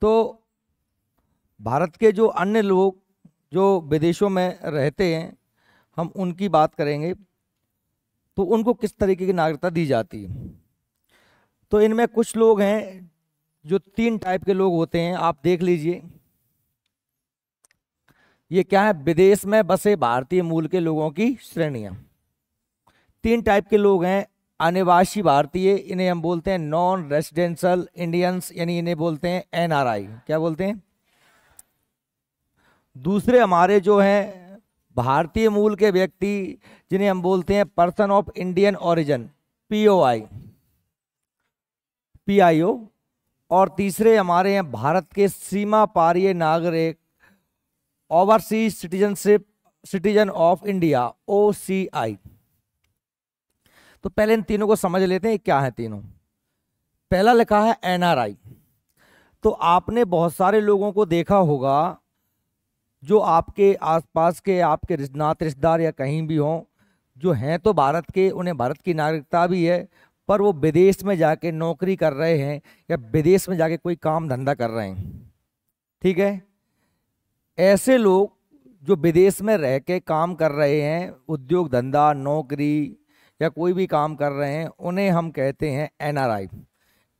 तो भारत के जो अन्य लोग जो विदेशों में रहते हैं, हम उनकी बात करेंगे। तो उनको किस तरीके की नागरिकता दी जाती है। तो इनमें कुछ लोग हैं जो 3 टाइप के लोग होते हैं, आप देख लीजिए। ये क्या है, विदेश में बसे भारतीय मूल के लोगों की श्रेणियां। 3 टाइप के लोग हैं। अनिवासी भारतीय, इन्हें हम बोलते हैं नॉन रेसिडेंशियल इंडियंस, यानी इन्हें बोलते हैं एनआरआई। क्या बोलते हैं? दूसरे हमारे जो हैं भारतीय मूल के व्यक्ति, जिन्हें हम बोलते हैं person of Indian origin, POI, PIO. और तीसरे हमारे हैं भारत के सीमा पारीय नागरिक, overseas citizenship, citizen of India, OCI. तो पहले इन तीनों को समझ लेते हैं क्या है तीनों। पहला लिखा है एनआरआई। तो आपने बहुत सारे लोगों को देखा होगा जो आपके आसपास के, आपके नाते रिश्तेदार या कहीं भी हों, जो हैं तो भारत के, उन्हें भारत की नागरिकता भी है, पर वो विदेश में जाके नौकरी कर रहे हैं या विदेश में जाके कोई काम धंधा कर रहे हैं। ठीक है। ऐसे लोग जो विदेश में रह के काम कर रहे हैं, उद्योग धंधा, नौकरी या कोई भी काम कर रहे हैं, उन्हें हम कहते हैं एनआरआई।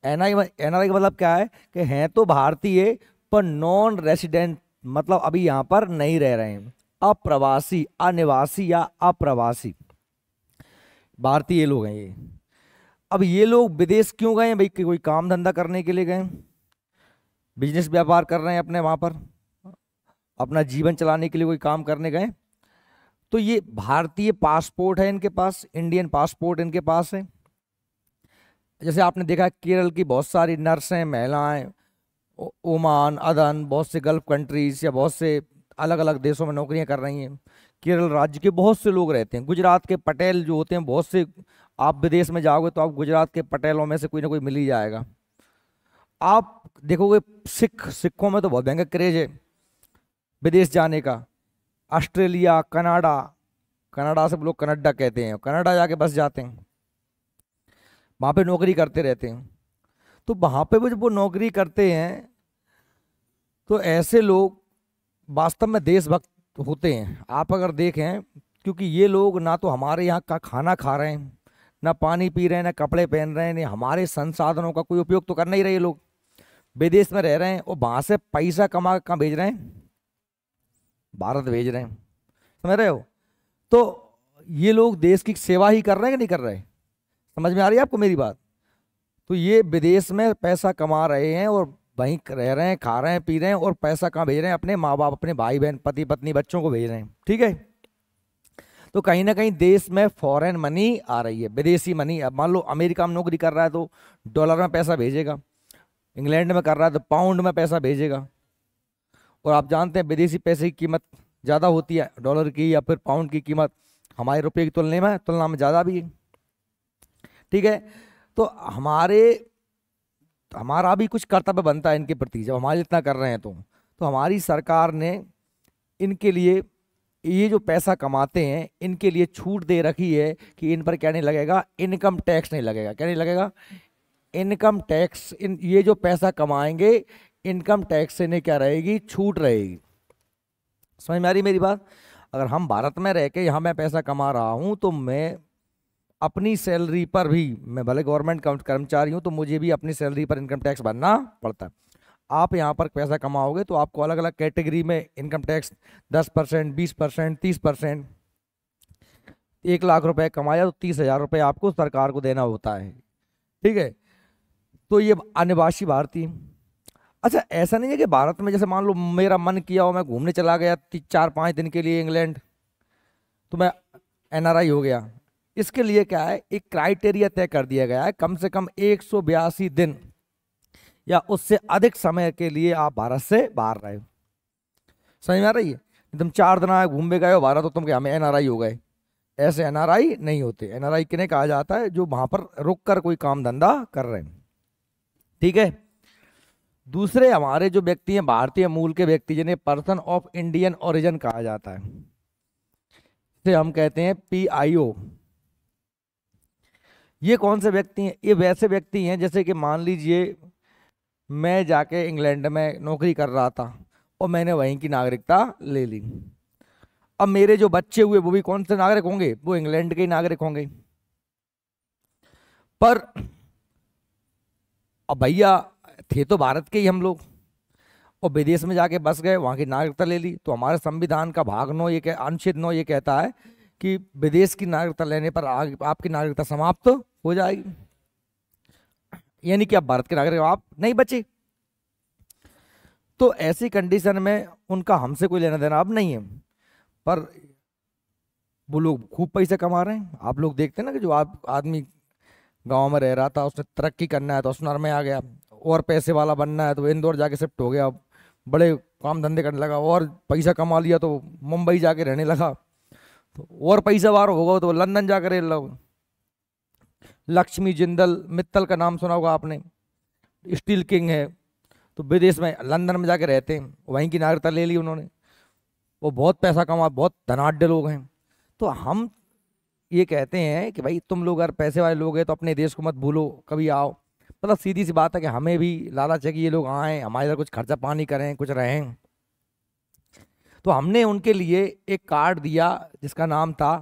एनआरआई का मतलब क्या है कि हैं तो भारतीय पर नॉन रेसिडेंट, मतलब अभी यहाँ पर नहीं रह रहे हैं, अप्रवासी, अनिवासी या अप्रवासी भारतीय लोग हैं ये। अब ये लोग विदेश क्यों गए हैं भाई? कि कोई काम धंधा करने के लिए गए, बिजनेस व्यापार कर रहे हैं अपने वहां पर, अपना जीवन चलाने के लिए कोई काम करने गए। तो ये भारतीय पासपोर्ट है इनके पास, इंडियन पासपोर्ट इनके पास है। जैसे आपने देखा केरल की बहुत सारी नर्सें, महिलाएं ओमान, अदन, बहुत से गल्फ कंट्रीज या बहुत से अलग अलग देशों में नौकरियां कर रही हैं। केरल राज्य के बहुत से लोग रहते हैं। गुजरात के पटेल जो होते हैं, बहुत से, आप विदेश में जाओगे तो आप गुजरात के पटेलों में से कोई ना कोई मिल ही जाएगा। आप देखोगे सिखों में तो बहुत भयंकर क्रेज है विदेश जाने का। ऑस्ट्रेलिया, कनाडा, कनाडा से लोग कनाडा कहते हैं, कनाडा जाके बस जाते हैं, वहाँ पे नौकरी करते रहते हैं। तो वहाँ पे वो जब वो नौकरी करते हैं तो ऐसे लोग वास्तव में देशभक्त होते हैं, आप अगर देखें। क्योंकि ये लोग ना तो हमारे यहाँ का खाना खा रहे हैं, ना पानी पी रहे हैं, ना कपड़े पहन रहे हैं, ना हमारे संसाधनों का कोई उपयोग तो कर नहीं रहे। ये लोग विदेश में रह रहे हैं और वहाँ से पैसा कमा कहाँ भेज रहे हैं? भारत भेज रहे हैं। समझ रहे हो? तो ये लोग देश की सेवा ही कर रहे हैं कि नहीं कर रहे? समझ में आ रही है आपको मेरी बात? तो ये विदेश में पैसा कमा रहे हैं और वहीं रह रहे हैं, खा रहे हैं, पी रहे हैं, और पैसा कहाँ भेज रहे हैं? अपने माँ बाप, अपने भाई बहन, पति पत्नी, बच्चों को भेज रहे हैं। ठीक है। तो कहीं ना कहीं देश में फॉरेन मनी आ रही है, विदेशी मनी। अब मान लो अमेरिका में नौकरी कर रहा है तो डॉलर में पैसा भेजेगा, इंग्लैंड में कर रहा है तो पाउंड में पैसा भेजेगा। और आप जानते हैं विदेशी पैसे की कीमत ज़्यादा होती है डॉलर की या फिर पाउंड की कीमत हमारे रुपये की तुलना में ज़्यादा भी है। ठीक है। तो हमारा भी कुछ कर्तव्य बनता है इनके प्रति। जब हमारे इतना कर रहे हैं तो हमारी सरकार ने इनके लिए, ये जो पैसा कमाते हैं, इनके लिए छूट दे रखी है कि इन पर क्या नहीं लगेगा? इनकम टैक्स नहीं लगेगा। क्या नहीं लगेगा? Income tax. ये जो पैसा कमाएंगे, इनकम टैक्स से इन्हें क्या रहेगी? छूट रहेगी। समझ में आ रही मेरी बात? अगर हम भारत में रह के यहाँ मैं पैसा कमा रहा हूँ तो मैं अपनी सैलरी पर भी, मैं भले गवर्नमेंट कर्मचारी हूँ तो मुझे भी अपनी सैलरी पर इनकम टैक्स भरना पड़ता है। आप यहाँ पर पैसा कमाओगे तो आपको अलग अलग कैटेगरी में इनकम टैक्स 10%, 20%, 30%। 1 लाख रुपए कमाया तो 30,000 रुपये आपको सरकार को देना होता है। ठीक है। तो ये अनिवासी भारतीय। अच्छा, ऐसा नहीं है कि भारत में जैसे मान लो मेरा मन किया हो, मैं घूमने चला गया 4-5 दिन के लिए इंग्लैंड, तो मैं एनआरआई हो गया। इसके लिए क्या है, एक क्राइटेरिया तय कर दिया गया है, कम से कम 182 दिन या उससे अधिक समय के लिए आप भारत से बाहर रहे। समझ में आ रही है? तुम 4 दिन आए, घूमने गए हो भारत, तो तुम क्या हमें एनआरआई हो गए? ऐसे एनआरआई नहीं होते। एनआरआई किन्हें कहा जाता है? जो वहां पर रुक कर कोई काम धंधा कर रहे हैं। ठीक है। दूसरे हमारे जो व्यक्ति हैं भारतीय मूल के व्यक्ति, जिन्हें पर्सन ऑफ इंडियन ओरिजिन कहा जाता है, इसे हम कहते हैं पीआईओ। ये कौन से व्यक्ति हैं? ये वैसे व्यक्ति हैं जैसे कि मान लीजिए मैं जाके इंग्लैंड में नौकरी कर रहा था और मैंने वहीं की नागरिकता ले ली। अब मेरे जो बच्चे हुए वो भी कौन से नागरिक होंगे, वो इंग्लैंड के ही नागरिक होंगे। पर अब भैया थे तो भारत के ही हम लोग, और विदेश में जाके बस गए, वहां की नागरिकता ले ली। तो हमारे संविधान का भाग 9 अनुच्छेद 9 ये कहता है कि विदेश की नागरिकता लेने पर आपकी नागरिकता समाप्त हो जाएगी, यानी कि आप भारत के नागरिक आप नहीं बचे। तो ऐसी कंडीशन में उनका हमसे कोई लेना देना अब नहीं है। पर वो लोग खूब पैसे कमा रहे हैं। आप लोग देखते हैं ना कि जो आदमी गांव में रह रहा था, उसने तरक्की करना है तो उसनर में आ गया, और पैसे वाला बनना है तो इंदौर जाके शिफ्ट हो गया, बड़े काम धंधे करने लगा, और पैसा कमा लिया तो मुंबई जाके रहने लगा, तो और पैसा वार होगा तो लंदन जाकर रह लगा। लक्ष्मी जिंदल मित्तल का नाम सुना होगा आपने, स्टील किंग है, तो विदेश में लंदन में जाके रहते हैं, वहीं की नागरिकता ले ली उन्होंने, वो बहुत पैसा कमा, बहुत धनाढ्य लोग हैं। तो हम ये कहते हैं कि भाई तुम लोग अगर पैसे वाले लोग हैं तो अपने देश को मत भूलो, कभी आओ। मतलब सीधी सी बात है कि हमें भी लालच है कि ये लोग आए, हमारे इधर कुछ खर्चा पानी करें, कुछ रहें। तो हमने उनके लिए एक कार्ड दिया जिसका नाम था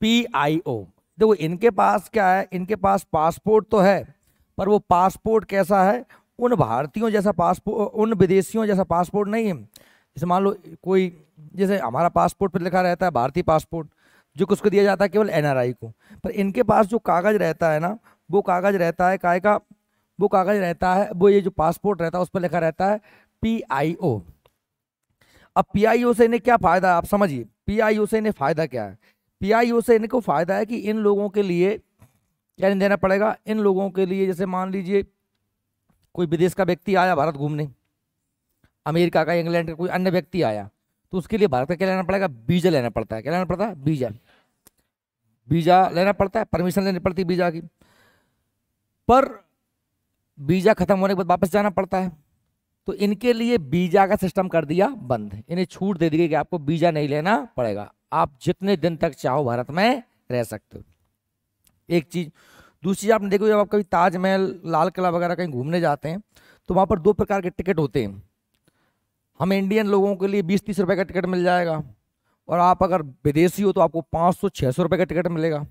PIO। देखो इनके पास क्या है, इनके पास पासपोर्ट तो है, पर वो पासपोर्ट कैसा है, उन भारतीयों जैसा पासपोर्ट, उन विदेशियों जैसा पासपोर्ट नहीं है। जैसे मान लो कोई, जैसे हमारा पासपोर्ट पर लिखा रहता है भारतीय पासपोर्ट, जो कि उसको दिया जाता है केवल NRI को। पर इनके पास जो कागज रहता है ना, वो कागज रहता है काय का, वो कागज रहता है, वो ये जो पासपोर्ट रहता है उस पर लिखा रहता है PIO। अब PIO से इन्हें क्या फायदा है आप समझिए, PIO से इन्हें फायदा क्या है। PIO से इनको फायदा है कि इन लोगों के लिए क्या नहीं देना पड़ेगा। इन लोगों के लिए जैसे मान लीजिए कोई विदेश का व्यक्ति आया भारत घूमने, अमेरिका का, इंग्लैंड का कोई अन्य व्यक्ति आया, तो उसके लिए भारत का क्या लेना पड़ेगा, वीजा लेना पड़ता है। क्या लेना पड़ता है, वीजा, वीजा लेना पड़ता है, परमिशन लेनी पड़ती है वीजा की। पर वीजा खत्म होने के बाद वापस जाना पड़ता है। तो इनके लिए वीजा का सिस्टम कर दिया बंद, इन्हें छूट दे दी गई कि आपको वीजा नहीं लेना पड़ेगा, आप जितने दिन तक चाहो भारत में रह सकते हो। एक चीज। दूसरी चीज आपने देखो, जब आप कभी ताजमहल, लाल किला वगैरह कहीं घूमने जाते हैं तो वहां पर 2 प्रकार के टिकट होते हैं। हम इंडियन लोगों के लिए 20-30 रुपए का टिकट मिल जाएगा, और आप अगर विदेशी हो तो आपको 500-600 रुपए का टिकट मिलेगा।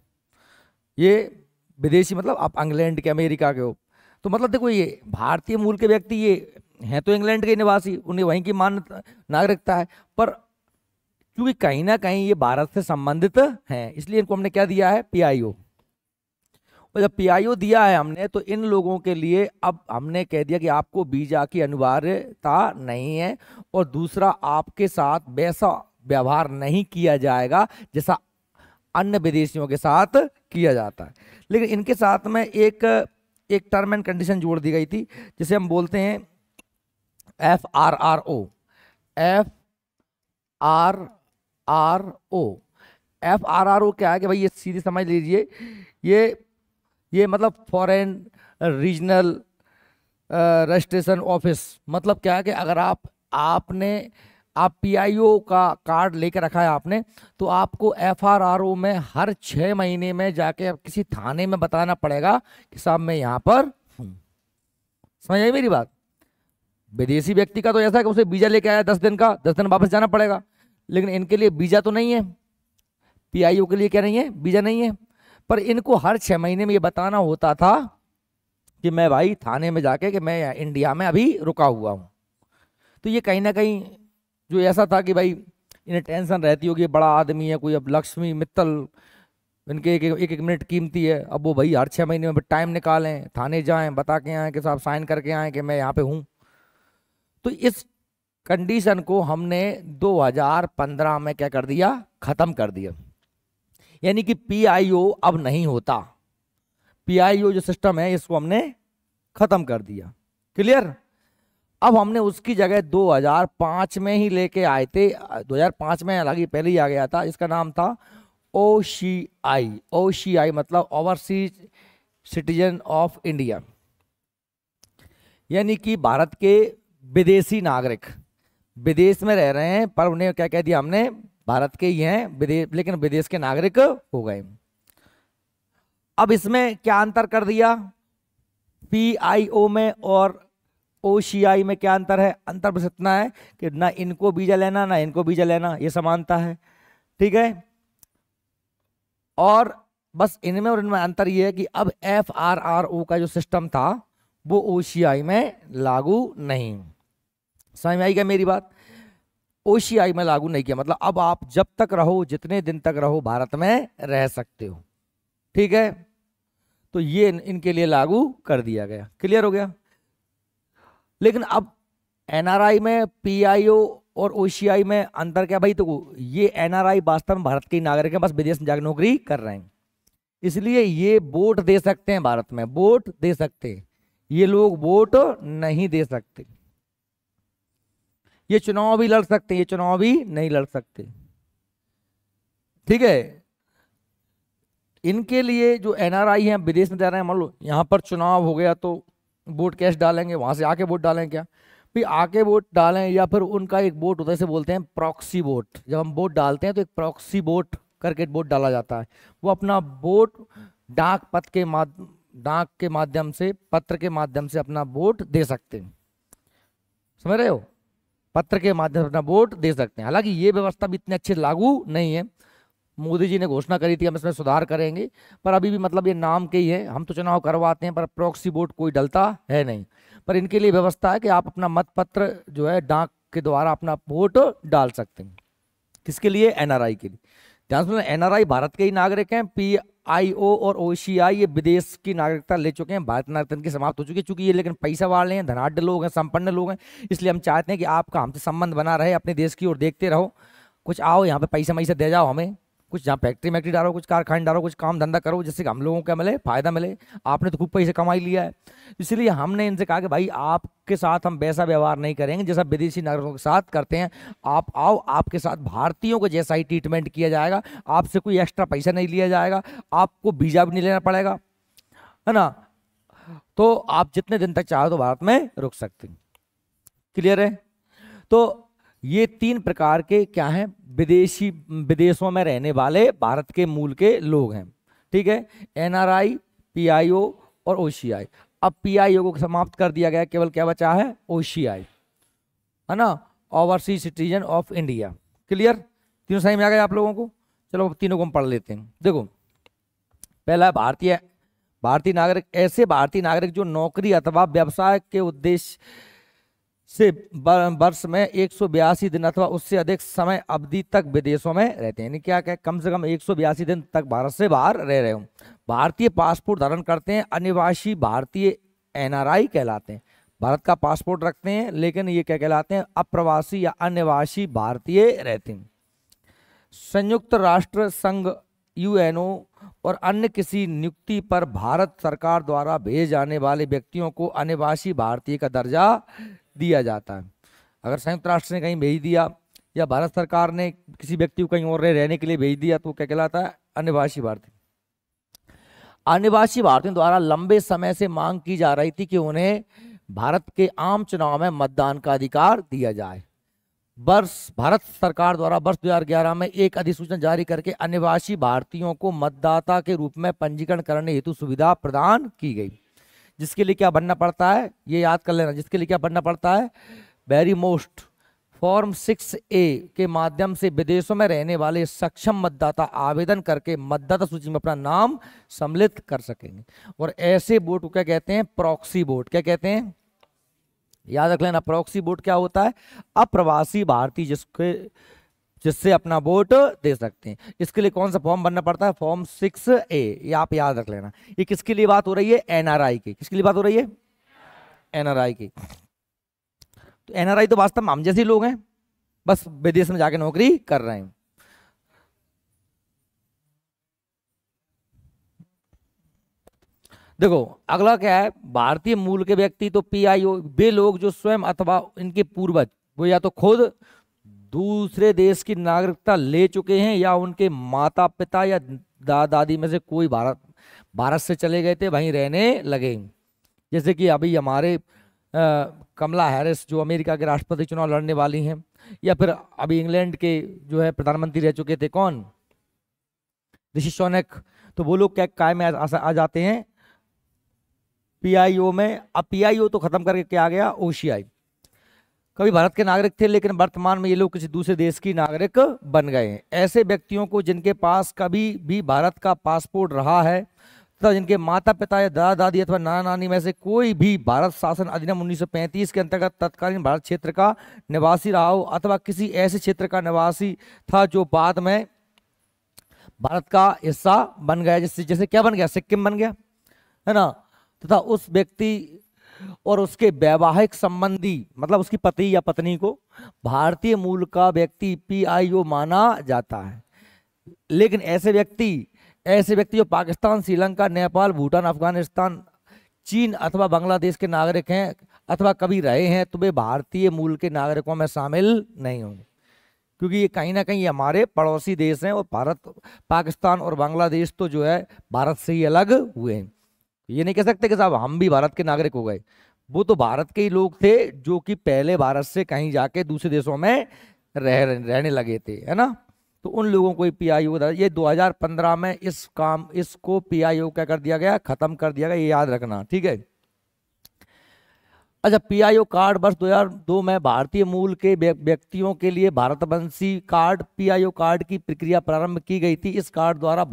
ये विदेशी मतलब आप इंग्लैंड के, अमेरिका के हो। तो मतलब देखो ये भारतीय मूल के व्यक्ति ये हैं तो इंग्लैंड के निवासी, उन्हें वहीं की मान्यता नागरिकता है, पर क्योंकि कहीं ना कहीं ये भारत से संबंधित हैं, इसलिए इनको हमने क्या दिया है, PIO। और जब PIO दिया है हमने, तो इन लोगों के लिए अब हमने कह दिया कि आपको वीजा की अनिवार्यता नहीं है, और दूसरा आपके साथ वैसा व्यवहार नहीं किया जाएगा जैसा अन्य विदेशियों के साथ किया जाता है। लेकिन इनके साथ में एक एक टर्म एंड कंडीशन जोड़ दी गई थी, जिसे हम बोलते हैं FRRO। FRRO, FRRO क्या है कि भाई ये सीधी समझ लीजिए, ये मतलब फॉरेन रीजनल रजिस्ट्रेशन ऑफिस। मतलब क्या है कि अगर आप PIO का कार्ड लेकर रखा है आपने, तो आपको FRRO में हर 6 महीने में जाके किसी थाने में बताना पड़ेगा कि साहब मैं यहाँ पर हूँ। समझ आई मेरी बात। विदेशी व्यक्ति का तो ऐसा है कि उसे वीजा लेके आया 10 दिन का, 10 दिन वापस जाना पड़ेगा, लेकिन इनके लिए वीजा तो नहीं है, PIO के लिए क्या नहीं है, वीजा नहीं है। पर इनको हर 6 महीने में ये बताना होता था कि मैं भाई थाने में जाके कि मैं इंडिया में अभी रुका हुआ हूँ। तो ये कहीं ना कहीं जो ऐसा था कि भाई इन्हें टेंशन रहती होगी, बड़ा आदमी है कोई, अब लक्ष्मी मित्तल, इनके एक मिनट कीमती है, अब वो भाई हर 6 महीने में टाइम निकालें, थाने जाएं, बता के आए कि साहब साइन करके आए कि मैं यहाँ पे हूँ। तो इस कंडीशन को हमने 2015 में क्या कर दिया, खत्म कर दिया। यानी कि PIO अब नहीं होता, PIO जो सिस्टम है इसको हमने खत्म कर दिया। क्लियर। अब हमने उसकी जगह 2005 में ही लेके आए थे, 2005 में हालांकि पहले ही आ गया था, इसका नाम था OCI। OCI मतलब ओवरसीज सिटीजन ऑफ इंडिया, यानी कि भारत के विदेशी नागरिक विदेश में रह रहे हैं, पर उन्हें क्या कह दिया हमने, भारत के ही हैं विदेश, लेकिन विदेश के नागरिक हो गए। अब इसमें क्या अंतर कर दिया, PIO में और OCI में क्या अंतर है? अंतर बस इतना है कि ना इनको वीजा लेना ना इनको वीजा लेना, ये समानता है, ठीक है। और बस इनमें और इनमें अंतर ये है कि अब FRRO का जो सिस्टम था वो OCI में लागू नहीं। समझ में आई क्या मेरी बात? OCI में लागू नहीं किया, मतलब अब आप जब तक रहो, जितने दिन तक रहो, भारत में रह सकते हो, ठीक है। तो ये इनके लिए लागू कर दिया गया। क्लियर हो गया? लेकिन अब NRI में, PIO और OCI में अंतर क्या भाई? तो ये NRI वास्तव में भारत के नागरिक हैं, बस विदेश में जाकर नौकरी कर रहे हैं, इसलिए ये वोट दे सकते हैं, भारत में वोट दे सकते हैं। ये लोग वोट नहीं दे सकते। ये चुनाव भी लड़ सकते हैं, ये चुनाव भी नहीं लड़ सकते, ठीक है। इनके लिए जो NRI हैं, विदेश में जा रहे हैं, मान लो यहाँ पर चुनाव हो गया तो वोट कैश डालेंगे, वहां से आके वोट डालें क्या? फिर आके वोट डालें, या फिर उनका एक वोट होता है, इसे बोलते हैं प्रॉक्सी वोट। जब हम वोट डालते हैं तो एक प्रॉक्सी वोट करके वोट डाला जाता है। वो अपना वोट डाक के माध्यम से, पत्र के माध्यम से अपना वोट दे सकते हैं। समझ रहे हो? पत्र के माध्यम से अपना वोट दे सकते हैं। हालांकि ये व्यवस्था भी इतनी अच्छी लागू नहीं है। मोदी जी ने घोषणा करी थी हम इसमें सुधार करेंगे, पर अभी भी मतलब ये नाम के ही है। हम तो चुनाव करवाते हैं पर प्रॉक्सी वोट कोई डलता है नहीं। पर इनके लिए व्यवस्था है कि आप अपना मत पत्र जो है डाक के द्वारा अपना वोट डाल सकते हैं। किसके लिए? NRI के लिए। ध्यान सुनो, NRI भारत के ही नागरिक हैं। PIO और OCI ये विदेश की नागरिकता ले चुके हैं, भारत नागरिकता की समाप्त हो चुकी है। चूंकि ये लेकिन पैसा वाले हैं, धनाढ़ लोग हैं, संपन्न लोग हैं, इसलिए हम चाहते हैं कि आपका हमसे संबंध बना रहे, अपने देश की ओर देखते रहो। कुछ आओ यहाँ पे पैसा मैसा दे जाओ हमें, कुछ जहाँ फैक्ट्री मैक्ट्री डालो, कुछ कारखाने डालो, कुछ काम धंधा करो, जिससे कि हम लोगों को मिले, फायदा मिले। आपने तो खूब पैसे कमाई लिया है, इसलिए हमने इनसे कहा कि भाई आपके साथ हम वैसा व्यवहार नहीं करेंगे जैसा विदेशी नागरिकों के साथ करते हैं। आप आओ, आपके साथ भारतीयों को जैसा ही ट्रीटमेंट किया जाएगा, आपसे कोई एक्स्ट्रा पैसा नहीं लिया जाएगा, आपको वीजा भी नहीं लेना पड़ेगा, है ना। तो आप जितने दिन तक चाहो तो भारत में रुक सकते हैं। क्लियर है? तो ये 3 प्रकार के क्या हैं? विदेशों में रहने वाले भारत के मूल के लोग हैं, ठीक है। NRI, PIO और OCI। अब PIO को समाप्त कर दिया गया, केवल क्या बचा है? OCI, है ना, overseas citizen of India. Clear? तीनों सही में आ गए आप लोगों को? चलो तीनों को हम पढ़ लेते हैं। देखो, पहला है भारतीय नागरिक। ऐसे भारतीय नागरिक जो नौकरी अथवा व्यवसाय के उद्देश्य से वर्ष में 182 दिन अथवा उससे अधिक समय अवधि तक विदेशों में रहते हैं। यानी क्या क्या? कम से कम 182 दिन तक भारत से बाहर रह रहे हो, भारतीय पासपोर्ट धारण करते हैं, अनिवासी भारतीय NRI कहलाते हैं। भारत का पासपोर्ट रखते हैं लेकिन ये क्या कहलाते हैं? अप्रवासी या अनिवासी भारतीय रहते हैं। संयुक्त राष्ट्र संघ UNO और अन्य किसी नियुक्ति पर भारत सरकार द्वारा भेजे जाने वाले व्यक्तियों को अनिवासी भारतीय का दर्जा दिया जाता है। अगर संयुक्त राष्ट्र ने कहीं भेज दिया या भारत सरकार ने किसी व्यक्ति को कहीं और रहने के लिए भेज दिया तो क्या कहलाता है? अनिवासी भारतीय। अनिवासी भारतीयों द्वारा लंबे समय से मांग की जा रही थी कि उन्हें भारत के आम चुनाव में मतदान का अधिकार दिया जाए। भारत सरकार द्वारा वर्ष 2011 में एक अधिसूचना जारी करके अनिवासी भारतीयों को मतदाता के रूप में पंजीकरण करने हेतु सुविधा प्रदान की गई। जिसके लिए क्या बनना पड़ता है? ये याद कर लेना, जिसके लिए क्या बनना पड़ता है? वेरी मोस्ट फॉर्म 6A के माध्यम से विदेशों में रहने वाले सक्षम मतदाता आवेदन करके मतदाता सूची में अपना नाम सम्मिलित कर सकेंगे। और ऐसे वोट को क्या कहते हैं? Proxy vote. क्या कहते हैं? याद रख लेना, प्रॉक्सी वोट क्या होता है? अप्रवासी भारतीय जिससे अपना वोट दे सकते हैं। इसके लिए कौन सा फॉर्म भरना पड़ता है? Form 6A। ये आप याद रख लेना। ये किसके लिए बात हो रही है? NRI की। किसके लिए बात हो रही है? NRI की। तो NRI तो वास्तव में हम जैसे लोग हैं, बस विदेश में जाके नौकरी कर रहे हैं। देखो अगला क्या है? भारतीय मूल के व्यक्ति तो PIO, वे लोग जो स्वयं अथवा इनके पूर्वज वो या तो खुद दूसरे देश की नागरिकता ले चुके हैं या उनके माता पिता या दादा दादी में से कोई भारत से चले गए थे, वहीं रहने लगे। जैसे कि अभी हमारे कमला हैरिस जो अमेरिका के राष्ट्रपति चुनाव लड़ने वाली हैं, या फिर अभी इंग्लैंड के जो है प्रधानमंत्री रह चुके थे, कौन? ऋषि सुनक। तो वो लोग क्या काय में आ जाते हैं? पीआईओ में। अब पीआईओ तो खत्म करके क्या आ गया, ओसीआई। कभी भारत के नागरिक थे लेकिन वर्तमान में ये लोग किसी दूसरे देश की नागरिक बन गए हैं। ऐसे व्यक्तियों को जिनके पास कभी भी भारत का पासपोर्ट रहा है तथा जिनके माता पिता या दादा दादी अथवा नाना नानी में से कोई भी भारत शासन अधिनियम 1935 के अंतर्गत तत्कालीन भारत क्षेत्र का निवासी रहा हो अथवा किसी ऐसे क्षेत्र का निवासी था जो बाद में भारत का हिस्सा बन गया, जैसे जैसे क्या बन गया, सिक्किम बन गया, है ना, तथा उस व्यक्ति और उसके वैवाहिक संबंधी मतलब उसकी पति या पत्नी को भारतीय मूल का व्यक्ति पीआईओ माना जाता है। लेकिन ऐसे व्यक्ति जो पाकिस्तान, श्रीलंका, नेपाल, भूटान, अफगानिस्तान, चीन अथवा बांग्लादेश के नागरिक हैं अथवा कभी रहे हैं तो वे भारतीय मूल के नागरिकों में शामिल नहीं होंगे, क्योंकि ये कहीं ना कहीं हमारे पड़ोसी देश हैं और भारत, पाकिस्तान और बांग्लादेश तो जो है भारत से ही अलग हुए हैं। ये नहीं कह सकते कि साहब हम भी भारत के नागरिक हो गए, वो तो भारत के ही लोग थे जो कि पहले भारत से कहीं जाके दूसरे देशों में रहने लगे थे, है ना। तो उन लोगों को पीआईओ, ये 2015 में इसको पीआईओ क्या कर दिया गया, खत्म कर दिया गया, ये याद रखना, ठीक है। अच्छा, पीआईओ कार्ड वर्ष 2002 में भारतीय मूल के व्यक्तियों के लिए भारतवंशी कार्ड पीआईओ कार्ड की प्रक्रिया प्रारंभ की गई थी। इस कार्ड द्वारा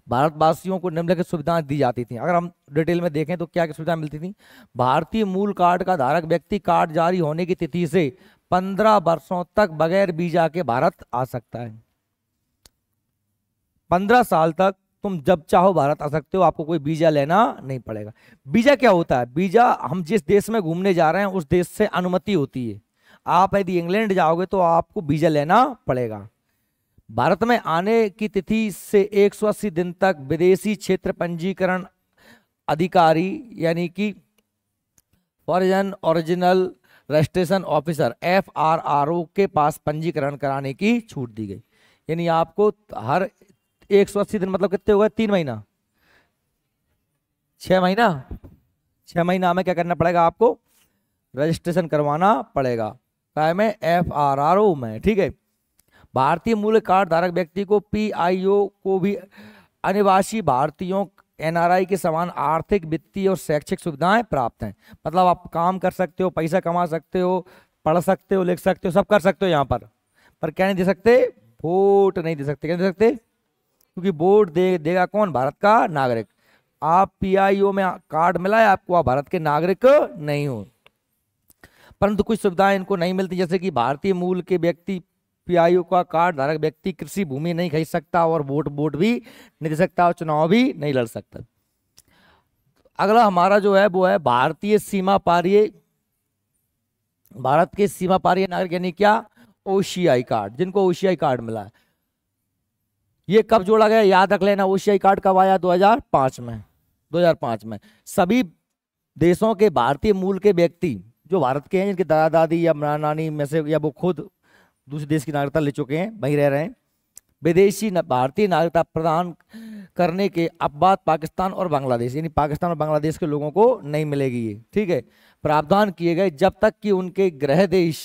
भारतवासियों को निम्नलिखित सुविधाएं दी जाती थी। अगर हम डिटेल में देखें तो क्या क्या सुविधाएं मिलती थी। भारतीय मूल कार्ड का धारक व्यक्ति कार्ड जारी होने की तिथि से 15 वर्षों तक बगैर वीजा के भारत आ सकता है। 15 साल तक तुम जब चाहो भारत आ सकते हो, आपको कोई वीजा लेना नहीं पड़ेगा। वीजा क्या होता है, वीजा हम जिस देश में घूमने जा रहे हैं उस देश से अनुमति होती है। आप यदि इंग्लैंड जाओगे तो आपको वीजा लेना पड़ेगा। भारत में आने की तिथि से 180 दिन तक विदेशी क्षेत्र पंजीकरण अधिकारी यानी कि foreign original registration officer FRRO के पास पंजीकरण कराने की छूट दी गई। यानी आपको हर 180 दिन मतलब कितने हो गए, 3 महीना, 6 महीना, 6 महीना में क्या करना पड़ेगा, आपको रजिस्ट्रेशन करवाना पड़ेगा। क्या में, FRRO में, ठीक है। भारतीय मूल कार्ड धारक व्यक्ति को पीआईओ को भी अनिवासी भारतीयों NRI के समान आर्थिक, वित्तीय और शैक्षिक सुविधाएं प्राप्त हैं। मतलब आप काम कर सकते हो, पैसा कमा सकते हो, पढ़ सकते हो, लिख सकते हो, सब कर सकते हो यहाँ पर क्या नहीं दे सकते, वोट नहीं दे सकते। क्या नहीं दे सकते, क्योंकि वोट देगा कौन, भारत का नागरिक। आप पीआईओ में कार्ड मिला है आपको, आप भारत के नागरिक नहीं हो। परंतु कुछ सुविधाएं इनको नहीं मिलती, जैसे कि भारतीय मूल के व्यक्ति पीआईओ का कार्ड धारक व्यक्ति कृषि भूमि नहीं खरीद सकता और वोट भी नहीं दे सकता और चुनाव भी नहीं लड़ सकता। अगला हमारा जो है वो है भारतीय सीमा पारीय, भारत के सीमा पारीय नागरिक यानी क्या, ओसीआई कार्ड, जिनको ओसीआई कार्ड मिला है। ये कब जोड़ा गया, याद रख लेना। ओसीआई कार्ड कब आया, 2005 में। 2005 में सभी देशों के भारतीय मूल के व्यक्ति जो भारत के हैं, जिनके दादा दादी या नानी में से या वो खुद दूसरे देश की नागरिकता ले चुके हैं, वहीं रह रहे हैं, विदेशी भारतीय नागरिकता प्रदान करने के अपवाद पाकिस्तान और बांग्लादेश, यानी पाकिस्तान और बांग्लादेश के लोगों को नहीं मिलेगी ये, ठीक है, प्रावधान किए गए जब तक कि उनके गृह देश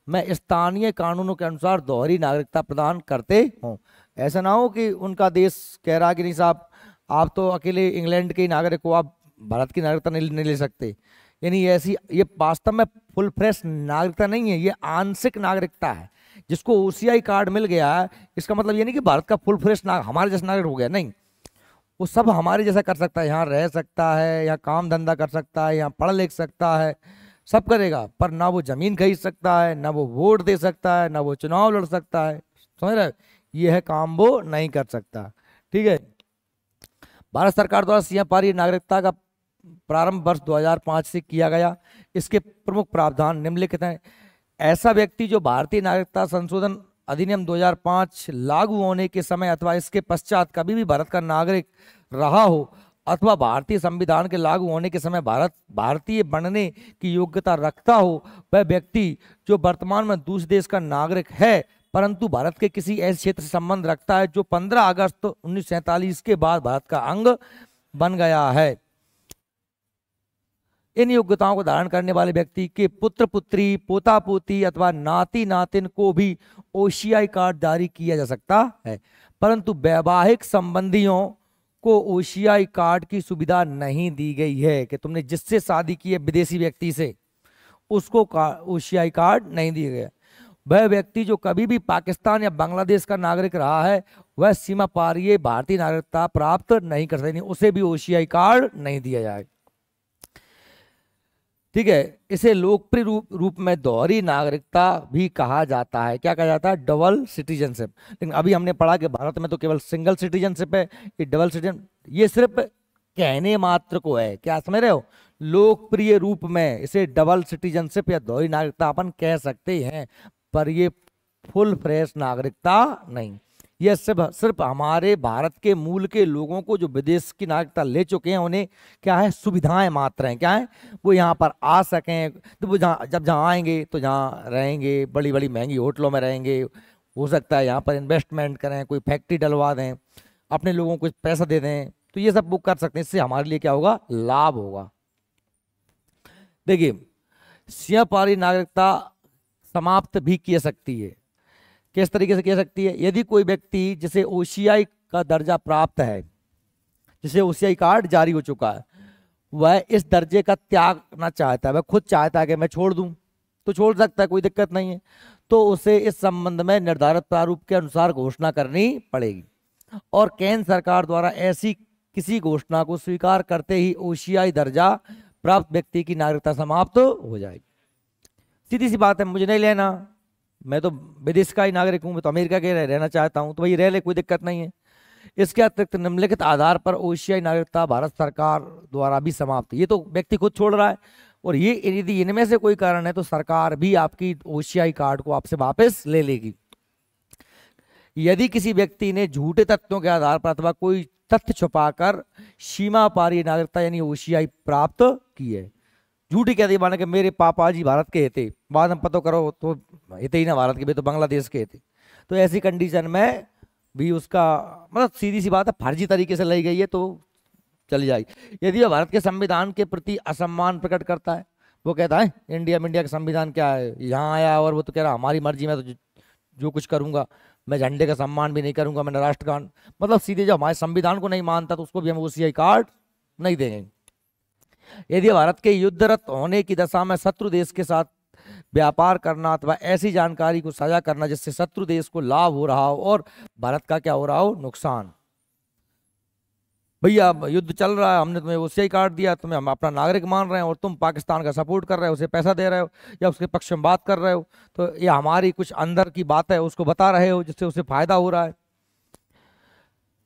में स्थानीय कानूनों के अनुसार दोहरी नागरिकता प्रदान करते हों। ऐसा ना हो कि उनका देश कह रहा कि नहीं साहब आप तो अकेले इंग्लैंड के नागरिक हो, आप भारत की नागरिकता नहीं ले सकते। यानी ऐसी, ये वास्तव में फुल फ्रेश नागरिकता नहीं है, ये आंशिक नागरिकता है। जिसको ओसीआई कार्ड मिल गया है, इसका मतलब ये नहीं कि भारत का फुल फ्रेश हमारे जैसा नागरिक हो गया, नहीं, वो सब हमारे जैसा कर सकता है, यहाँ रह सकता है, यहाँ काम धंधा कर सकता है, यहाँ पढ़ लिख सकता है, सब करेगा, पर ना वो जमीन खरीद सकता है, ना वो वोट दे सकता है, ना वो चुनाव लड़ सकता है। समझ रहे, ये है काम वो नहीं कर सकता, ठीक है। भारत सरकार द्वारा सीमा पारी नागरिकता का प्रारंभ वर्ष 2005 से किया गया। इसके प्रमुख प्रावधान निम्नलिखित हैं। ऐसा व्यक्ति जो भारतीय नागरिकता संशोधन अधिनियम 2005 लागू होने के समय अथवा इसके पश्चात कभी भी भारत का नागरिक रहा हो अथवा भारतीय संविधान के लागू होने के समय भारतीय बनने की योग्यता रखता हो, वह व्यक्ति जो वर्तमान में दूसरे देश का नागरिक है परंतु भारत के किसी ऐसे क्षेत्र से संबंध रखता है जो 15 अगस्त 1947 के बाद भारत का अंग बन गया है। इन योग्यताओं को धारण करने वाले व्यक्ति के पुत्र पुत्री, पोता पोती अथवा नाती नातिन को भी ओसीआई कार्ड जारी किया जा सकता है, परंतु वैवाहिक संबंधियों उसको ओसीआई कार्ड की सुविधा नहीं दी गई है, कि तुमने जिससे शादी की है विदेशी व्यक्ति से, उसको ओसीआई कार्ड नहीं दिया गया। वह व्यक्ति जो कभी भी पाकिस्तान या बांग्लादेश का नागरिक रहा है, वह सीमा पारीय भारतीय नागरिकता प्राप्त नहीं कर सकती, उसे भी ओसीआई कार्ड नहीं दिया जाएगा। ठीक है, इसे लोकप्रिय रूप में दोहरी नागरिकता भी कहा जाता है। क्या कहा जाता है? Double citizenship. लेकिन अभी हमने पढ़ा कि भारत में तो केवल सिंगल सिटीजनशिप है, ये डबल सिटीजन ये सिर्फ कहने मात्र को है। क्या समझ रहे हो? लोकप्रिय रूप में इसे डबल सिटीजनशिप या दोहरी नागरिकता अपन कह सकते हैं, पर ये फुल फ्रेश नागरिकता नहीं। यह सिर्फ हमारे भारत के मूल के लोगों को जो विदेश की नागरिकता ले चुके हैं, उन्हें क्या है, सुविधाएं मात्र हैं। क्या है? वो यहाँ पर आ सकें, तो वो जब जहाँ आएंगे तो जहाँ रहेंगे, बड़ी बड़ी महंगी होटलों में रहेंगे, हो सकता है यहाँ पर इन्वेस्टमेंट करें, कोई फैक्ट्री डलवा दें, अपने लोगों को पैसा दे दें, तो ये सब बुक कर सकते हैं। इससे हमारे लिए क्या होगा? लाभ होगा। देखिए, सीमा पारी नागरिकता समाप्त भी की सकती है। किस तरीके से की सकती है? यदि कोई व्यक्ति जिसे ओसीआई का दर्जा प्राप्त है, जिसे ओसीआई कार्ड जारी हो चुका है, वह इस दर्जे का त्यागना चाहता है, वह खुद चाहता है कि मैं छोड़ दूं, तो छोड़ सकता है, कोई दिक्कत नहीं है। तो उसे इस संबंध में निर्धारित प्रारूप के अनुसार घोषणा करनी पड़ेगी, और केंद्र सरकार द्वारा ऐसी किसी घोषणा को स्वीकार करते ही ओसीआई दर्जा प्राप्त व्यक्ति की नागरिकता समाप्त हो जाएगी। सीधी सी बात है, मुझे नहीं लेना, मैं तो विदेश का ही नागरिक हूं, मैं तो अमेरिका के रहना चाहता हूं, तो वही रह ले, कोई दिक्कत नहीं है। इसके अतिरिक्त निम्नलिखित आधार पर ओसीआई नागरिकता भारत सरकार द्वारा भी समाप्त। ये तो व्यक्ति खुद छोड़ रहा है, और ये यदि इनमें से कोई कारण है तो सरकार भी आपकी ओसीआई कार्ड को आपसे वापस ले लेगी। यदि किसी व्यक्ति ने झूठे तथ्यों के आधार पर अथवा कोई तथ्य छुपाकर सीमा पारी नागरिकता यानी ओसीआई प्राप्त की है, झूठी कह दी, माने कि मेरे पापा जी भारत के थे, बाद में पता करो तो थे ही ना भारत के, भी तो बांग्लादेश के थे, तो ऐसी कंडीशन में भी उसका मतलब सीधी सी बात है, फर्जी तरीके से लाई गई है तो चली जाएगी। यदि वह भारत के संविधान के प्रति असम्मान प्रकट करता है, वो कहता है इंडिया का संविधान क्या है, यहाँ आया और वो तो कह रहा हमारी मर्जी, मैं तो जो कुछ करूंगा, मैं झंडे का सम्मान भी नहीं करूंगा, मैंने राष्ट्रगान, मतलब सीधे जो हमारे संविधान को नहीं मानता तो उसको भी हम ओसीआई कार्ड नहीं देंगे। यदि भारत के युद्धरत होने की दशा में शत्रु देश के साथ व्यापार करना अथवा ऐसी जानकारी को साझा करना जिससे शत्रु देश को लाभ हो रहा हो और भारत का क्या हो रहा हो, नुकसान। भैया युद्ध चल रहा है, हमने तुम्हें ओसीआई कार्ड दिया, तुम्हें हम अपना नागरिक मान रहे हैं, और तुम पाकिस्तान का सपोर्ट कर रहे हो, उसे पैसा दे रहे हो या उसके पक्ष में बात कर रहे हो, तो ये हमारी कुछ अंदर की बात है उसको बता रहे हो जिससे उसे फायदा हो रहा है।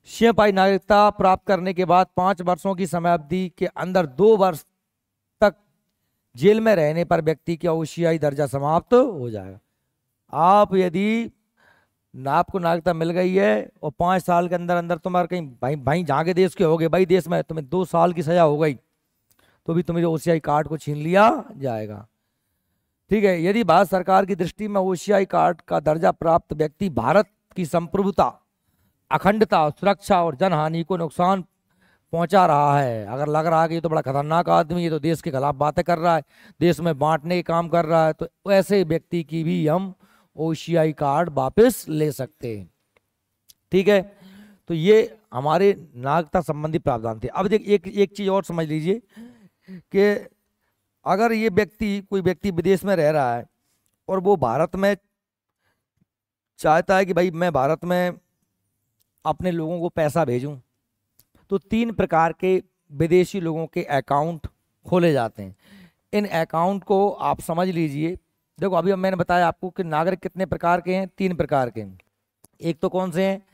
सीएफआई नागरिकता प्राप्त करने के बाद 5 वर्षों की समयावधि के अंदर 2 वर्ष तक जेल में रहने पर व्यक्ति का ओसीआई दर्जा समाप्त हो जाएगा। आप यदि आपको नागरिकता मिल गई है और 5 साल के अंदर अंदर तुम्हारे कहीं भाई जहाँ के देश के हो गए, भाई देश में तुम्हें 2 साल की सजा हो गई, तो भी तुम्हें ओसीआई कार्ड को छीन लिया जाएगा। ठीक है, यदि भारत सरकार की दृष्टि में ओसीआई कार्ड का दर्जा प्राप्त व्यक्ति भारत की संप्रभुता, अखंडता, सुरक्षा और जनहानि को नुकसान पहुंचा रहा है, अगर लग रहा है कि ये तो बड़ा खतरनाक आदमी, ये तो देश के खिलाफ बातें कर रहा है, देश में बांटने के काम कर रहा है, तो ऐसे व्यक्ति की भी हम ओसीआई कार्ड वापस ले सकते हैं। ठीक है, तो ये हमारे नागरिकता संबंधी प्रावधान थे। अब देख एक चीज और समझ लीजिए कि अगर ये कोई व्यक्ति विदेश में रह रहा है और वो भारत में चाहता है कि भाई मैं भारत में अपने लोगों को पैसा भेजूं, तो 3 प्रकार के विदेशी लोगों के अकाउंट खोले जाते हैं। इन अकाउंट को आप समझ लीजिए। देखो अभी मैंने बताया आपको कि नागरिक कितने प्रकार के हैं, 3 प्रकार के हैं। एक तो कौन से हैं,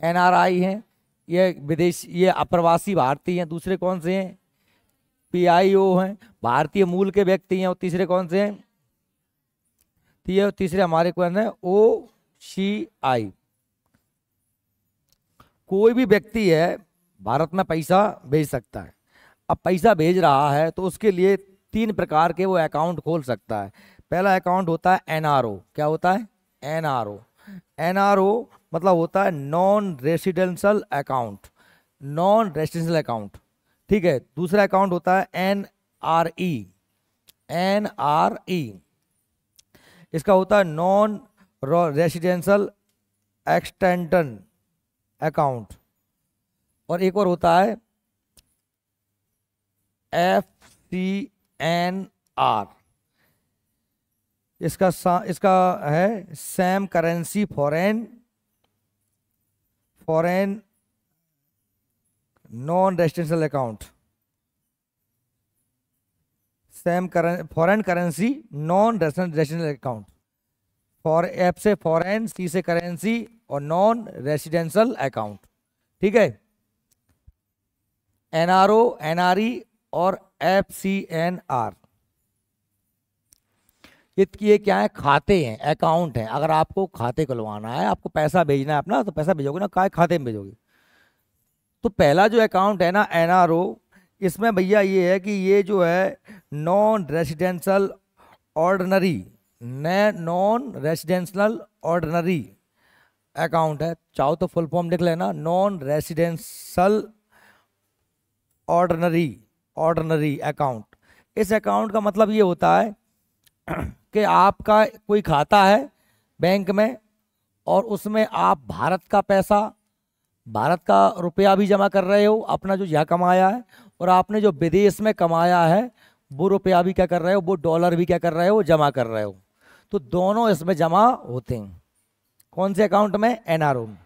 एनआरआई हैं, ये विदेश, ये अप्रवासी भारतीय हैं। दूसरे कौन से हैं, पीआईओ हैं, भारतीय मूल के व्यक्ति हैं। और तीसरे कौन से हैं, तीसरे हमारे कौन है, ओसीआई। कोई भी व्यक्ति है भारत में पैसा भेज सकता है। अब पैसा भेज रहा है तो उसके लिए 3 प्रकार के वो अकाउंट खोल सकता है। पहला अकाउंट होता है एनआरओ। क्या होता है, एनआरओ। एनआरओ मतलब होता है non residential account, non residential account. ठीक है, दूसरा अकाउंट होता है एनआरई। एनआरई इसका होता है नॉन रेसिडेंशियल एक्सटेंशन अकाउंट। और एक और होता है FCNR। इसका है same currency foreign non residential account. Foreign currency non residential account. F से फॉरेन, सी से करेंसी और नॉन रेजिडेंशियल अकाउंट। ठीक है। NRO, NRE और FCNR ये क्या है? खाते हैं, अकाउंट है। अगर आपको खाते खुलवाना है, आपको पैसा भेजना है अपना, तो पैसा भेजोगे ना, काय खाते में भेजोगे। तो पहला जो अकाउंट है ना NRO, इसमें भैया ये है कि ये जो है नॉन रेजिडेंशियल ऑर्डिनरी अकाउंट है। चाहो तो फुल फॉर्म लिख लेना, नॉन रेजिडेंशियल ऑर्डिनरी अकाउंट। इस अकाउंट का मतलब ये होता है कि आपका कोई खाता है बैंक में और उसमें आप भारत का रुपया भी जमा कर रहे हो, अपना जो यहाँ कमाया है, और आपने जो विदेश में कमाया है वो रुपया भी क्या कर रहे हो, वो डॉलर भी क्या कर रहे हो, जमा कर रहे हो। तो दोनों इसमें जमा होते हैं। कौन से अकाउंट में? NRO में।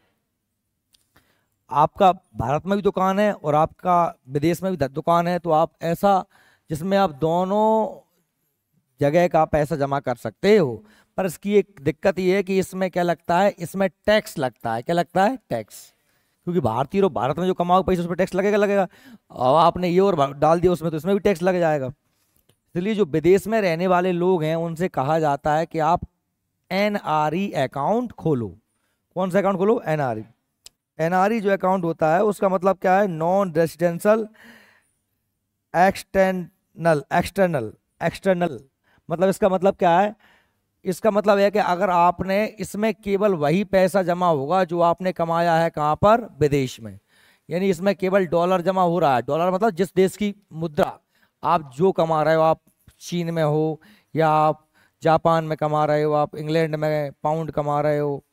आपका भारत में भी दुकान है और आपका विदेश में भी दुकान है, तो आप ऐसा जिसमें आप दोनों जगह का पैसा जमा कर सकते हो। पर इसकी एक दिक्कत ये है कि इसमें क्या लगता है, इसमें टैक्स लगता है। क्या लगता है? टैक्स। क्योंकि भारत में जो कमाओ पैसे, उस पर टैक्स लगेगा। और आपने ये और डाल दिया उसमें, तो इसमें भी टैक्स लग जाएगा। इसलिए जो विदेश में रहने वाले लोग हैं उनसे कहा जाता है कि आप NRE अकाउंट खोलो। कौन सा अकाउंट खोलो? NRE जो अकाउंट होता है उसका मतलब क्या है? Non residential external. मतलब इसका मतलब क्या है? इसका मतलब है कि अगर आपने इसमें केवल वही पैसा जमा होगा जो आपने कमाया है, कहाँ पर? विदेश में। यानी इसमें केवल डॉलर जमा हो रहा है। डॉलर मतलब जिस देश की मुद्रा आप जो कमा रहे हो, आप चीन में हो या आप जापान में कमा रहे हो, आप इंग्लैंड में पाउंड कमा रहे हो,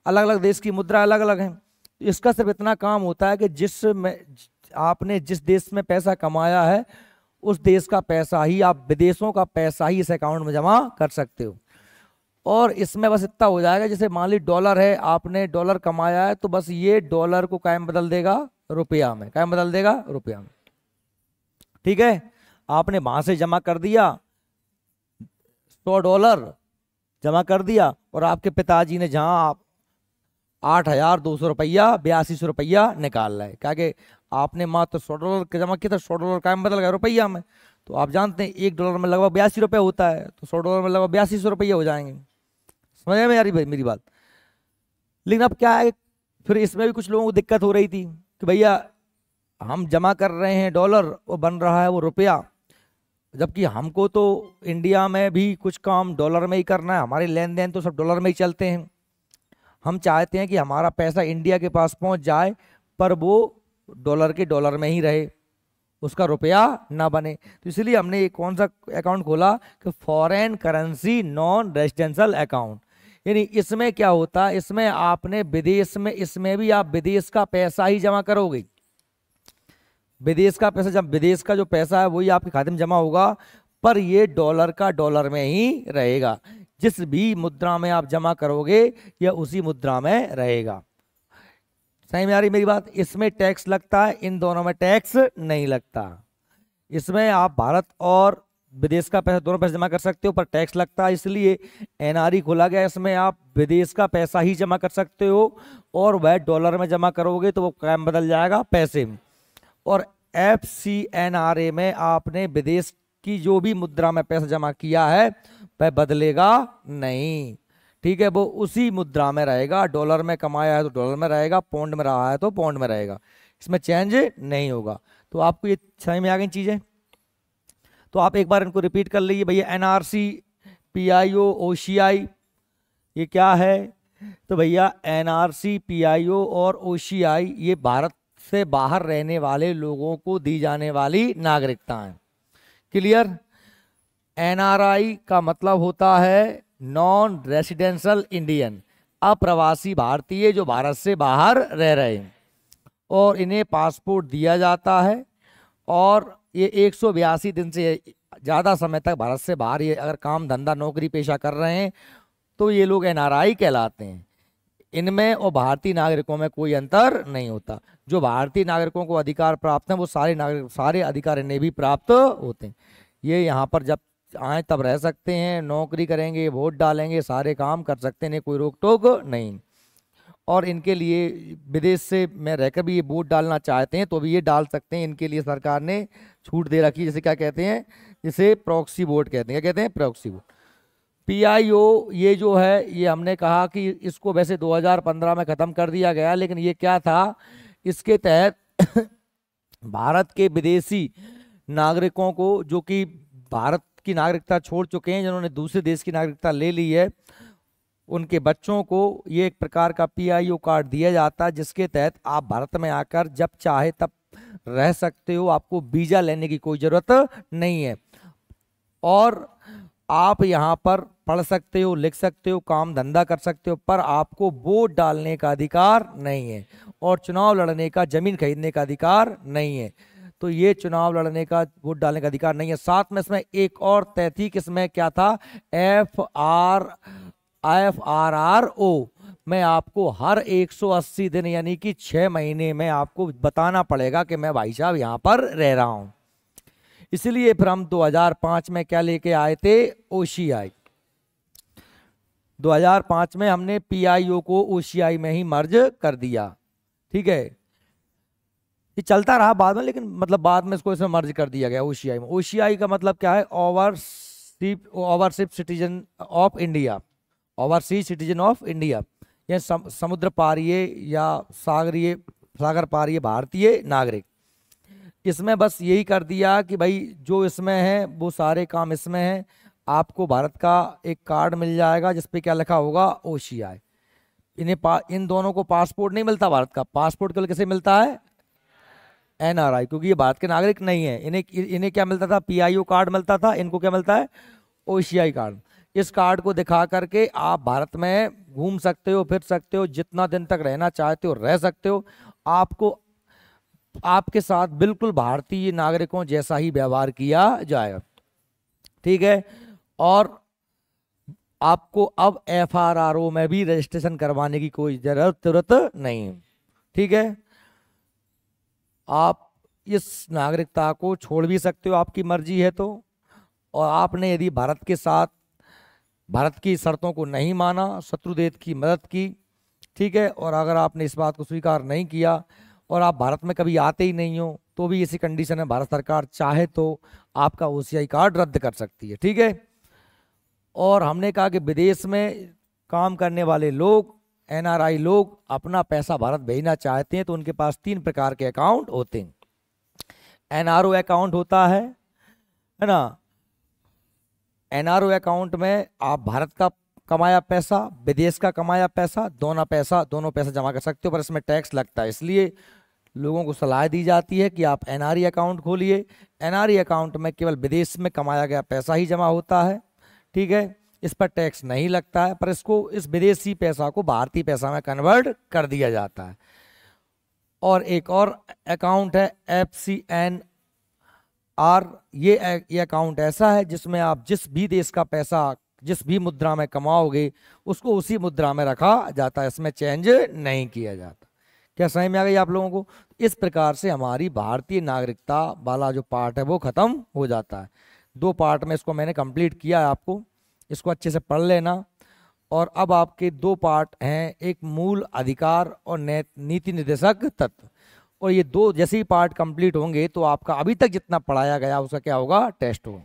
अलग अलग देश की मुद्रा अलग अलग है। इसका सिर्फ इतना काम होता है कि आपने जिस देश में पैसा कमाया है उस देश का पैसा ही, आप विदेशों का पैसा ही इस अकाउंट में जमा कर सकते हो। और इसमें बस इतना हो जाएगा, जैसे मान ली डॉलर है, आपने डॉलर कमाया है, तो बस ये डॉलर को कायम बदल देगा रुपया में। कायम बदल देगा रुपया में। ठीक है। आपने वहां से जमा कर दिया $100 जमा कर दिया, और आपके पिताजी ने जहां आप 8,200 रुपया 8200 रुपया निकाल रहे, क्या कि आपने मात्र $100 जमा किया था, $100 कायम बदल गया रुपया में। तो आप जानते हैं $1 में लगभग 82 रुपये होता है, तो $100 में लगभग 8200 रुपये हो जाएंगे। समझ में आ रही भाई मेरी बात? लेकिन अब क्या है, फिर इसमें भी कुछ लोगों को दिक्कत हो रही थी कि भैया हम जमा कर रहे हैं डॉलर, वो बन रहा है वो रुपया, जबकि हमको तो इंडिया में भी कुछ काम डॉलर में ही करना है, हमारे लेन देन तो सब डॉलर में ही चलते हैं। हम चाहते हैं कि हमारा पैसा इंडिया के पास पहुंच जाए, पर वो डॉलर में ही रहे, उसका रुपया ना बने। तो इसलिए हमने एक कौन सा अकाउंट खोला कि foreign currency non residential account. यानी इसमें क्या होता है, इसमें आपने विदेश में, इसमें भी आप विदेश का पैसा ही जमा करोगे। विदेश का पैसा, जब विदेश का जो पैसा है वही आपके खाते में जमा होगा, पर ये डॉलर का डॉलर में ही रहेगा। जिस भी मुद्रा में आप जमा करोगे यह उसी मुद्रा में रहेगा। सही में आ रही मेरी बात? इसमें टैक्स लगता है, इन दोनों में टैक्स नहीं लगता। इसमें आप भारत और विदेश का पैसा दोनों पैसे जमा कर सकते हो, पर टैक्स लगता है, इसलिए NRE खोला गया। इसमें आप विदेश का पैसा ही जमा कर सकते हो, और वह डॉलर में जमा करोगे तो वो कायम बदल जाएगा पैसे में। और FCNRA में आपने विदेश की जो भी मुद्रा में पैसा जमा किया है वह बदलेगा नहीं। ठीक है, वो उसी मुद्रा में रहेगा। डॉलर में कमाया है तो डॉलर में रहेगा, पाउंड में रहा है तो पाउंड में रहेगा, इसमें चेंज नहीं होगा। तो आपको ये समझ में आ गई चीजें? तो आप एक बार इनको रिपीट कर लीजिए भैया। NRC, PIO, OCI ये क्या है? तो भैया NRC, PIO और OCI ये भारत से बाहर रहने वाले लोगों को दी जाने वाली नागरिकता है। क्लियर? NRI का मतलब होता है नॉन रेसिडेंशियल इंडियन, अप्रवासी भारतीय जो भारत से बाहर रह रहे हैं। और इन्हें पासपोर्ट दिया जाता है, और ये 182 दिन से ज़्यादा समय तक भारत से बाहर ये अगर काम धंधा नौकरी पेशा कर रहे हैं तो ये लोग एनआरआई कहलाते हैं। इनमें और भारतीय नागरिकों में कोई अंतर नहीं होता। जो भारतीय नागरिकों को अधिकार प्राप्त हैं वो सारे अधिकार इन्हें भी प्राप्त होते हैं। ये यहाँ पर जब आए तब रह सकते हैं, नौकरी करेंगे, वोट डालेंगे, सारे काम कर सकते हैं, इन्हें कोई रोक टोक नहीं। और इनके लिए विदेश से में रहकर भी ये वोट डालना चाहते हैं तो भी ये डाल सकते हैं। इनके लिए सरकार ने छूट दे रखी है, जैसे क्या कहते हैं, जिसे प्रॉक्सी वोट कहते हैं। क्या कहते हैं? Proxy vote. पीआईओ ये जो है, ये हमने कहा कि इसको वैसे 2015 में ख़त्म कर दिया गया, लेकिन ये क्या था, इसके तहत भारत के विदेशी नागरिकों को जो कि भारत की नागरिकता छोड़ चुके हैं, जिन्होंने दूसरे देश की नागरिकता ले ली है, उनके बच्चों को ये एक प्रकार का पीआईओ कार्ड दिया जाता है, जिसके तहत आप भारत में आकर जब चाहे तब रह सकते हो, आपको वीज़ा लेने की कोई ज़रूरत नहीं है, और आप यहाँ पर पढ़ सकते हो, लिख सकते हो, काम धंधा कर सकते हो, पर आपको वोट डालने का अधिकार नहीं है और चुनाव लड़ने का, जमीन खरीदने का अधिकार नहीं है। तो ये चुनाव लड़ने का, वोट डालने का अधिकार नहीं है। साथ में इसमें एक और तय थी, किसमें क्या था, FRRO में आपको हर 180 दिन यानी कि 6 महीने में आपको बताना पड़ेगा कि मैं भाई साहब यहाँ पर रह रहा हूँ। इसलिए फिर हम 2005 में क्या लेके आए थे, OCI। 2005 में हमने पीआईओ को OCI में ही मर्ज कर दिया। ठीक है, ये चलता रहा बाद में, लेकिन मतलब बाद में इसको इसमें मर्ज कर दिया गया OCI में। OCI का मतलब क्या है, overseas citizen of India, overseas citizen of India, या समुद्र पारीय या सागर पारीय भारतीय नागरिक। इसमें बस यही कर दिया कि भाई जो इसमें है वो सारे काम इसमें है। आपको भारत का एक कार्ड मिल जाएगा जिस पे क्या लिखा होगा, OCI। इन दोनों को पासपोर्ट नहीं मिलता, भारत का पासपोर्ट केवल किसे मिलता है, NRI, क्योंकि ये भारत के नागरिक नहीं है। इन्हें क्या मिलता था, पीआईओ कार्ड मिलता था, इनको क्या मिलता है, OCI कार्ड। इस कार्ड को दिखा करके आप भारत में घूम सकते हो, फिर सकते हो, जितना दिन तक रहना चाहते हो रह सकते हो। आपको आपके साथ बिल्कुल भारतीय नागरिकों जैसा ही व्यवहार किया जाएगा। ठीक है, और आपको अब FRRO में भी रजिस्ट्रेशन करवाने की कोई जरूरत नहीं। ठीक है, आप इस नागरिकता को छोड़ भी सकते हो, आपकी मर्जी है तो। और आपने यदि भारत के साथ भारत की शर्तों को नहीं माना, शत्रु देश की मदद की, ठीक है, और अगर आपने इस बात को स्वीकार नहीं किया और आप भारत में कभी आते ही नहीं हो, तो भी इसी कंडीशन में भारत सरकार चाहे तो आपका OCI कार्ड रद्द कर सकती है। ठीक है, और हमने कहा कि विदेश में काम करने वाले लोग, NRI लोग अपना पैसा भारत भेजना चाहते हैं तो उनके पास 3 प्रकार के अकाउंट होते हैं। NRO अकाउंट होता है ना। NRO अकाउंट में आप भारत का कमाया पैसा, विदेश का कमाया पैसा, दोनों पैसा जमा कर सकते हो, पर इसमें टैक्स लगता है। इसलिए लोगों को सलाह दी जाती है कि आप NRI अकाउंट खोलिए। NRI अकाउंट में केवल विदेश में कमाया गया पैसा ही जमा होता है। ठीक है, इस पर टैक्स नहीं लगता है, पर इसको, इस विदेशी पैसा को भारतीय पैसा में कन्वर्ट कर दिया जाता है। और एक और अकाउंट है FCNR। ये अकाउंट ऐसा है जिसमें आप जिस भी देश का पैसा जिस भी मुद्रा में कमाओगे उसको उसी मुद्रा में रखा जाता है, इसमें चेंज नहीं किया जाता। क्या समझ में आ गई आप लोगों को? इस प्रकार से हमारी भारतीय नागरिकता वाला जो पार्ट है वो खत्म हो जाता है। 2 पार्ट में इसको मैंने कंप्लीट किया है, आपको इसको अच्छे से पढ़ लेना। और अब आपके 2 पार्ट हैं, एक मूल अधिकार और नीति निर्देशक तत्व। और ये 2 जैसे ही पार्ट कंप्लीट होंगे तो आपका अभी तक जितना पढ़ाया गया उसका क्या होगा, टेस्ट होगा।